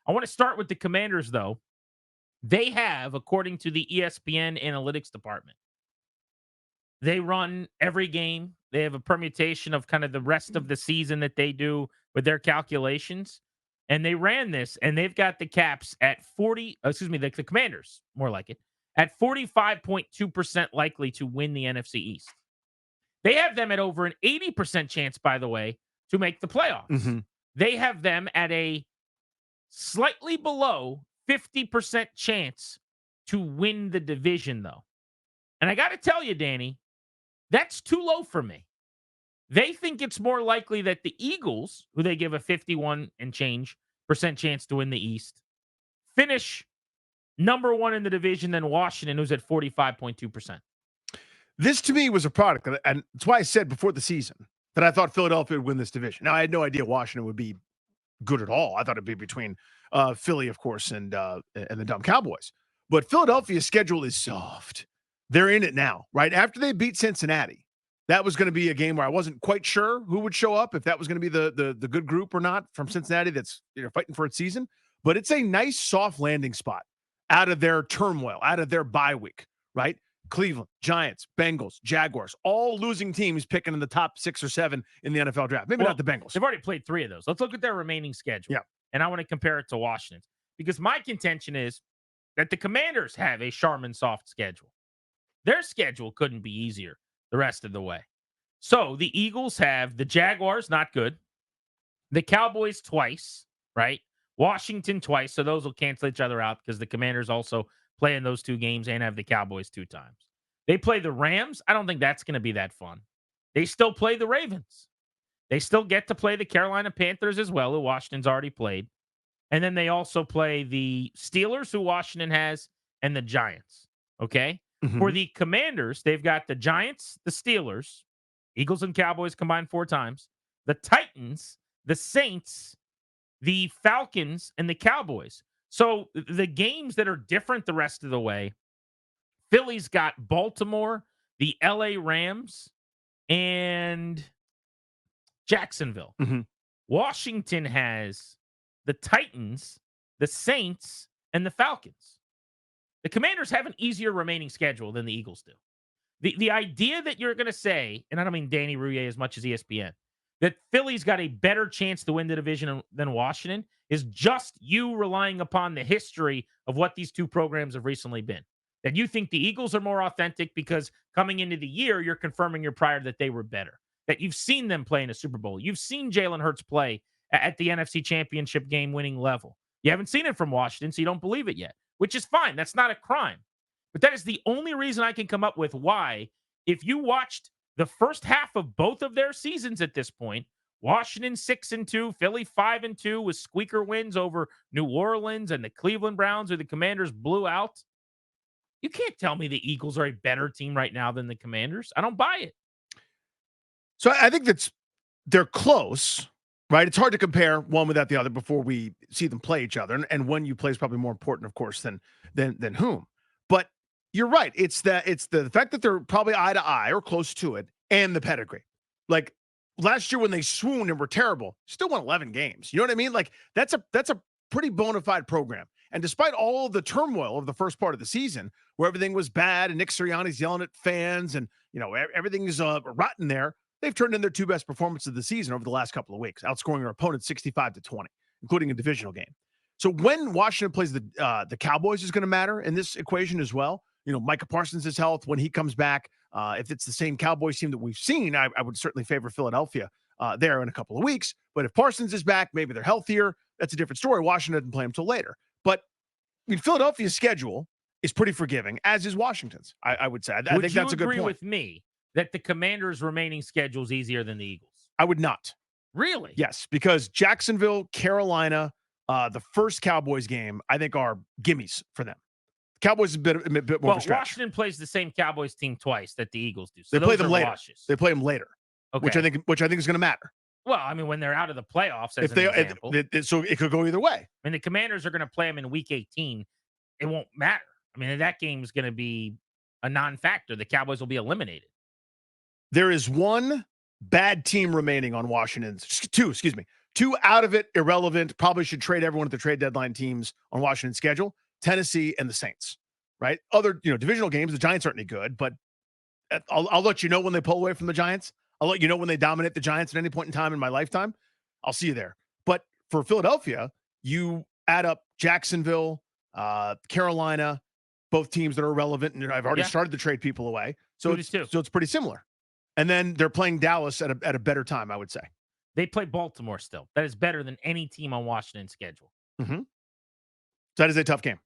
I want to start with the Commanders, though. They have, according to the ESPN analytics department, they run every game. They have a permutation of kind of the rest of the season that they do with their calculations. And they ran this, and they've got the Caps at the Commanders, more like it, at 45.2% likely to win the NFC East. They have them at over an 80% chance, by the way, to make the playoffs. Mm-hmm. They have them at a slightly below 50% chance to win the division, though. And I got to tell you, Danny, that's too low for me. They think it's more likely that the Eagles, who they give a 51 and change % chance to win the East, finish number one in the division than Washington, who's at 45.2%. This, to me, was a product, and that's why I said before the season that I thought Philadelphia would win this division. Now, I had no idea Washington would be good at all. I thought it'd be between Philly, of course, and the dumb Cowboys. But Philadelphia's schedule is soft. They're in it now, right? After they beat Cincinnati, that was going to be a game where I wasn't quite sure who would show up, if that was going to be the good group or not from Cincinnati that's fighting for its season. But it's a nice soft landing spot out of their turmoil, out of their bye week, right? Cleveland, Giants, Bengals, Jaguars, all losing teams picking in the top 6 or 7 in the NFL draft. Maybe not the Bengals. They've already played 3 of those. Let's look at their remaining schedule. Yeah. And I want to compare it to Washington's, because my contention is that the Commanders have a Charmin soft schedule. Their schedule couldn't be easier the rest of the way. So the Eagles have the Jaguars, not good. The Cowboys twice, right? Washington twice. So those will cancel each other out because the Commanders also play in those 2 games and have the Cowboys 2 times. They play the Rams. I don't think that's going to be that fun. They still play the Ravens. They still get to play the Carolina Panthers as well, who Washington's already played. And then they also play the Steelers, who Washington has, and the Giants. Okay? Mm-hmm. For the Commanders, they've got the Giants, the Steelers, Eagles and Cowboys combined 4 times, the Titans, the Saints, the Falcons, and the Cowboys. So the games that are different the rest of the way, Philly's got Baltimore, the LA Rams, and Jacksonville. Mm-hmm. Washington has the Titans, the Saints, and the Falcons. The Commanders have an easier remaining schedule than the Eagles do. The idea that you're going to say, and I don't mean Danny Rouillet as much as ESPN, that Philly's got a better chance to win the division than Washington is just you relying upon the history of what these 2 programs have recently been. That you think the Eagles are more authentic because coming into the year, you're confirming your prior that they were better. That you've seen them play in a Super Bowl. You've seen Jalen Hurts play at the NFC Championship game winning level. You haven't seen it from Washington, so you don't believe it yet, which is fine. That's not a crime. But that is the only reason I can come up with why, if you watched the first half of both of their seasons at this point, Washington 6-2, Philly 5-2 with squeaker wins over New Orleans and the Cleveland Browns, who the Commanders blew out. You can't tell me the Eagles are a better team right now than the Commanders. I don't buy it. So I think they're close, right? It's hard to compare one without the other before we see them play each other. And when you play is probably more important, of course, than whom. But you're right. It's the fact that they're probably eye to eye or close to it, and the pedigree. Like last year when they swooned and were terrible, still won 11 games. You know what I mean? Like that's a pretty bona fide program. And despite all of the turmoil of the first part of the season, where everything was bad and Nick Sirianni's yelling at fans and everything is rotten there, they've turned in their 2 best performances of the season over the last couple of weeks, outscoring their opponent 65-20, including a divisional game. So when Washington plays the Cowboys is going to matter in this equation as well. Micah Parsons' health when he comes back. If it's the same Cowboys team that we've seen, I would certainly favor Philadelphia there in a couple of weeks. But if Parsons is back, maybe they're healthier. That's a different story. Washington doesn't play him until later. But Philadelphia's schedule is pretty forgiving, as is Washington's, I would say. I think that's a good point. Would you agree with me that the Commanders' remaining schedule is easier than the Eagles? I would not. Really? Yes, because Jacksonville, Carolina, the first Cowboys game, I think are gimmies for them. Cowboys is a bit more of a stretch. Washington plays the same Cowboys team twice that the Eagles do. So they play them later. Washes. They play them later, okay. which I think is going to matter. Well, I mean, when they're out of the playoffs, as an example. So it could go either way. I mean, the Commanders are going to play them in Week 18. It won't matter. I mean, that game is going to be a non-factor. The Cowboys will be eliminated. There is one bad team remaining on Washington's. Two two out of it, irrelevant, probably should trade everyone at the trade deadline teams on Washington's schedule, Tennessee and the Saints, right? Other, divisional games, the Giants aren't any good, but I'll let you know when they pull away from the Giants. I'll let you know when they dominate the Giants at any point in time in my lifetime. I'll see you there. But for Philadelphia, you add up Jacksonville, Carolina, both teams that are relevant, and I've already started to trade people away. So it's pretty similar. And then they're playing Dallas at a better time, I would say. They play Baltimore still. That is better than any team on Washington's schedule. Mm-hmm. So that is a tough game.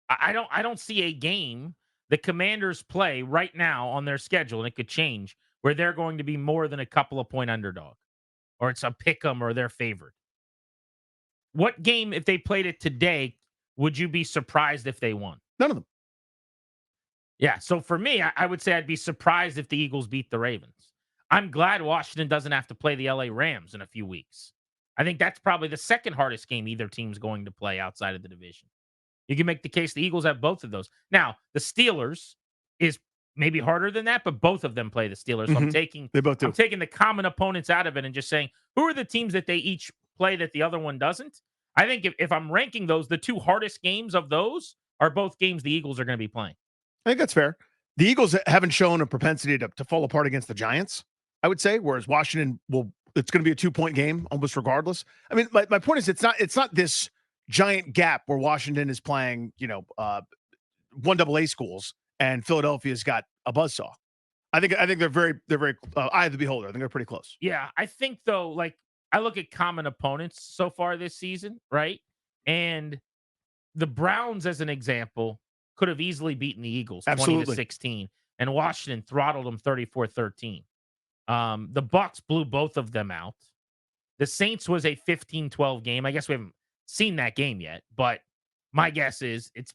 I don't see a game the Commanders play right now on their schedule, and it could change, where they're going to be more than a couple of point underdog, or it's a pick 'em or their favorite. What game, if they played it today, would you be surprised if they won? None of them. Yeah, so for me, I would say I'd be surprised if the Eagles beat the Ravens. I'm glad Washington doesn't have to play the LA Rams in a few weeks. I think that's probably the second hardest game either team's going to play outside of the division. You can make the case the Eagles have both of those. Now, the Steelers is maybe harder than that, but both of them play the Steelers. So they both do. I'm taking the common opponents out of it and just saying, who are the teams that they each play that the other one doesn't? I think if I'm ranking those, the two hardest games of those are both games the Eagles are going to be playing. I think that's fair. The Eagles haven't shown a propensity to fall apart against the Giants, I would say, whereas Washington it's going to be a 2-point game almost regardless. I mean, my point is it's not this giant gap where Washington is playing, 1AA schools and Philadelphia's got a buzzsaw. I think they're very eye of the beholder. I think they're pretty close. Yeah, I think though, like I look at common opponents so far this season, right? And the Browns, as an example, could have easily beaten the Eagles 20-16, and Washington throttled them 34-13. The Bucks blew both of them out. The Saints was a 15-12 game. I guess we haven't seen that game yet, but my guess is it's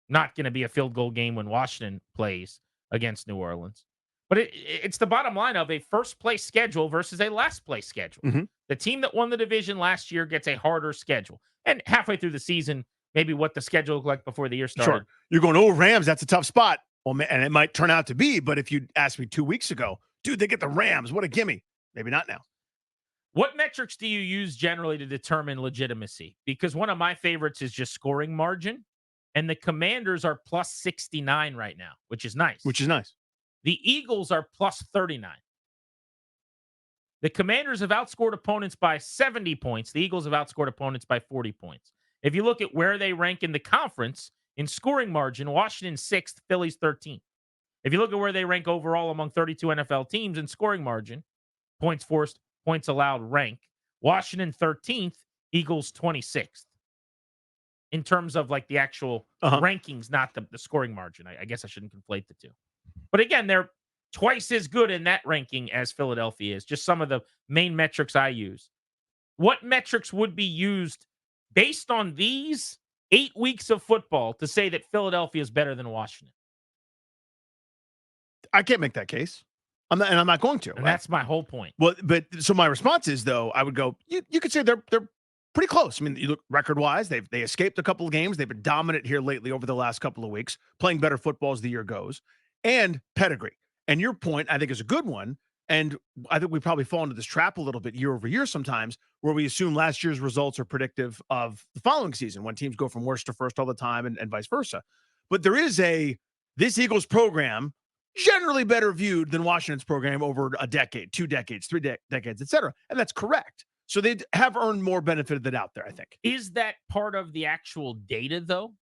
not going to be a field goal game when Washington plays against New Orleans. But it's the bottom line of a first place schedule versus a last place schedule. Mm-hmm. The team that won the division last year gets a harder schedule. And halfway through the season, maybe what the schedule looked like before the year started. Sure. You're going, oh, Rams, that's a tough spot. Well, and it might turn out to be, but if you asked me 2 weeks ago, dude, they get the Rams. What a gimme. Maybe not now. What metrics do you use generally to determine legitimacy? Because one of my favorites is just scoring margin. And the Commanders are plus 69 right now, which is nice. The Eagles are plus 39. The Commanders have outscored opponents by 70 points. The Eagles have outscored opponents by 40 points. If you look at where they rank in the conference in scoring margin, Washington 6th, Phillies 13th. If you look at where they rank overall among 32 NFL teams in scoring margin, points forced, points allowed rank, Washington 13th, Eagles 26th. In terms of like the actual rankings, not the scoring margin. I guess I shouldn't conflate the two. But again, they're twice as good in that ranking as Philadelphia is. Just some of the main metrics I use. What metrics would be used based on these 8 weeks of football to say that Philadelphia is better than Washington? I can't make that case. I'm not going to. And that's my whole point. Well, but so my response is though, I would go, you could say they're pretty close. I mean, you look record-wise, they escaped a couple of games. They've been dominant here lately over the last couple of weeks, playing better football as the year goes, and pedigree. And your point, I think, is a good one. And I think we probably fall into this trap a little bit year over year sometimes, where we assume last year's results are predictive of the following season when teams go from worst to first all the time and vice versa. But there is this Eagles program generally better viewed than Washington's program over a decade, 2 decades, 3 decades, et cetera. And that's correct. So they have earned more benefit of the doubt there, I think. Is that part of the actual data, though?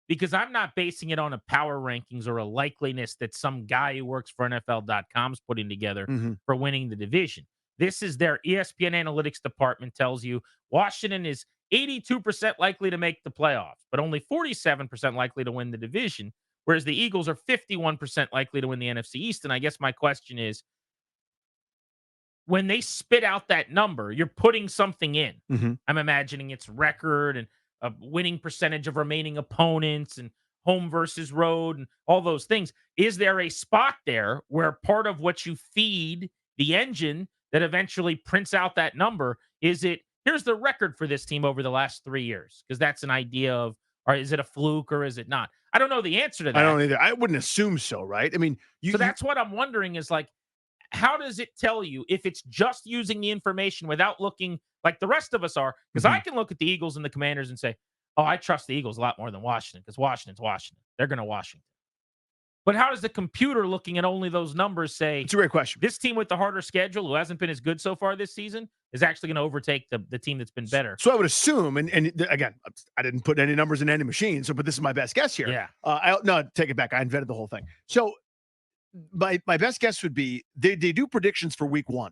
Because I'm not basing it on a power rankings or a likeliness that some guy who works for NFL.com is putting together for winning the division. This is their ESPN analytics department tells you Washington is 82% likely to make the playoffs, but only 47% likely to win the division, whereas the Eagles are 51% likely to win the NFC East. And I guess my question is, when they spit out that number, you're putting something in. I'm imagining it's record and a winning percentage of remaining opponents and home versus road and all those things. Is there a spot there where part of what you feed the engine that eventually prints out that number is here's the record for this team over the last 3 years? Because that's an idea of, or is it a fluke or is it not? I don't know the answer to that. I don't either. I wouldn't assume so, right? I mean, so that's what I'm wondering is like, how does it tell you if it's just using the information without looking like the rest of us are? Because I can look at the Eagles and the Commanders and say, oh, I trust the Eagles a lot more than Washington because Washington's Washington. They're going to Washington. But how does the computer looking at only those numbers say, It's a great question. this team with the harder schedule, who hasn't been as good so far this season, is actually going to overtake the team that's been better? So I would assume, and again, I didn't put any numbers in any machine, but this is my best guess here. Yeah. No, take it back. I invented the whole thing. So my best guess would be they do predictions for week 1,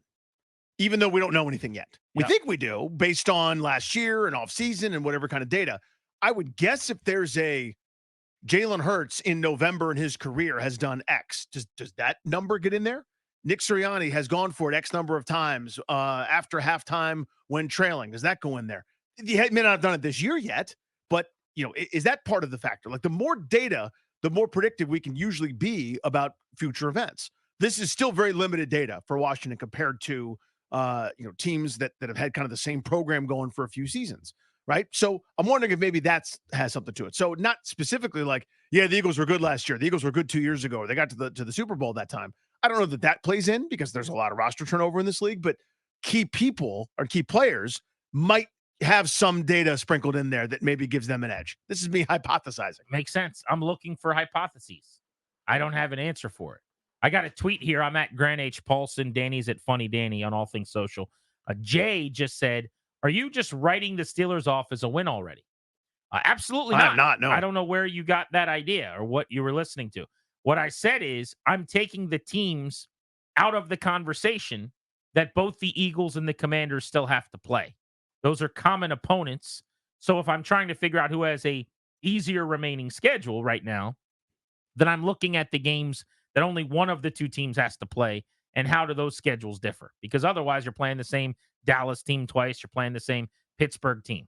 even though we don't know anything yet. We think we do based on last year and off season and whatever kind of data. I would guess if there's a Jalen Hurts in November in his career has done X, does that number get in there? Nick Sirianni has gone for it X number of times after halftime when trailing. Does that go in there? He may not have done it this year yet, but is that part of the factor? Like the more data, the more predictive we can usually be about future events. This is still very limited data for Washington compared to teams that have had kind of the same program going for a few seasons. Right. So I'm wondering if maybe has something to it. So not specifically like, yeah, the Eagles were good last year. The Eagles were good 2 years ago. Or they got to the Super Bowl that time. I don't know that plays in because there's a lot of roster turnover in this league, but key people or key players might have some data sprinkled in there that maybe gives them an edge. This is me hypothesizing. Makes sense. I'm looking for hypotheses. I don't have an answer for it. I got a tweet here. I'm at Grant H. Paulson. Danny's at Funny Danny on all things social. Jay just said, are you just writing the Steelers off as a win already? Absolutely not. I'm not, no. I don't know where you got that idea or what you were listening to. What I said is I'm taking the teams out of the conversation that both the Eagles and the Commanders still have to play. Those are common opponents. So if I'm trying to figure out who has a easier remaining schedule right now, then I'm looking at the games that only one of the two teams has to play and how do those schedules differ? Because otherwise you're playing the same Dallas team twice. You're playing the same Pittsburgh team.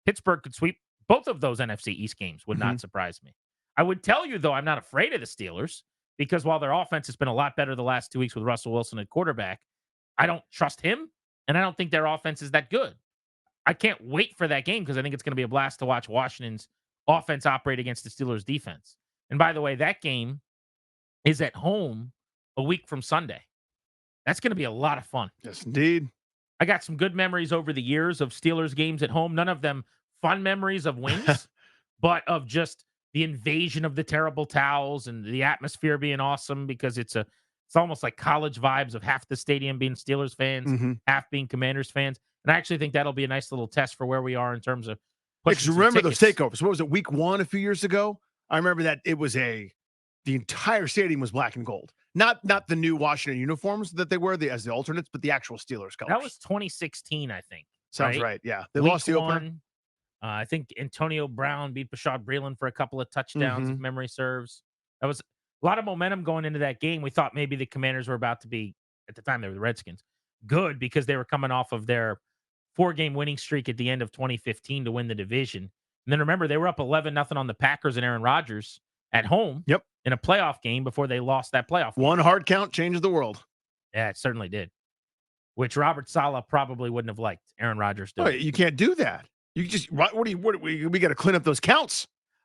Pittsburgh could sweep both of those NFC East games. Would not surprise me. I would tell you, though, I'm not afraid of the Steelers because while their offense has been a lot better the last 2 weeks with Russell Wilson at quarterback, I don't trust him, and I don't think their offense is that good. I can't wait for that game because I think it's going to be a blast to watch Washington's offense operate against the Steelers' defense. And by the way, that game is at home a week from Sunday. That's going to be a lot of fun. Yes, indeed. I got some good memories over the years of Steelers games at home. None of them fun memories of wins, but of just the invasion of the terrible towels and the atmosphere being awesome because it's almost like college vibes of half the stadium being Steelers fans, half being Commanders fans. And I actually think that'll be a nice little test for where we are in terms of pushing some remember tickets. Those takeovers. What was it, week 1 a few years ago? I remember that it was the entire stadium was black and gold. Not the new Washington uniforms that they wear as the alternates, but the actual Steelers colors. That was 2016, I think. Sounds right. Yeah. They lost the opener. I think Antonio Brown beat Bashad Breeland for a couple of touchdowns, if memory serves. That was a lot of momentum going into that game. We thought maybe the Commanders were about to be, at the time they were the Redskins, good because they were coming off of their 4-game winning streak at the end of 2015 to win the division. And then remember, they were up 11-0 on the Packers and Aaron Rodgers at home in a playoff game before they lost that playoff game. One hard count changed the world. Yeah, it certainly did. Which Robert Saleh probably wouldn't have liked Aaron Rodgers doing. Oh, you can't do that. You just we got to clean up those counts.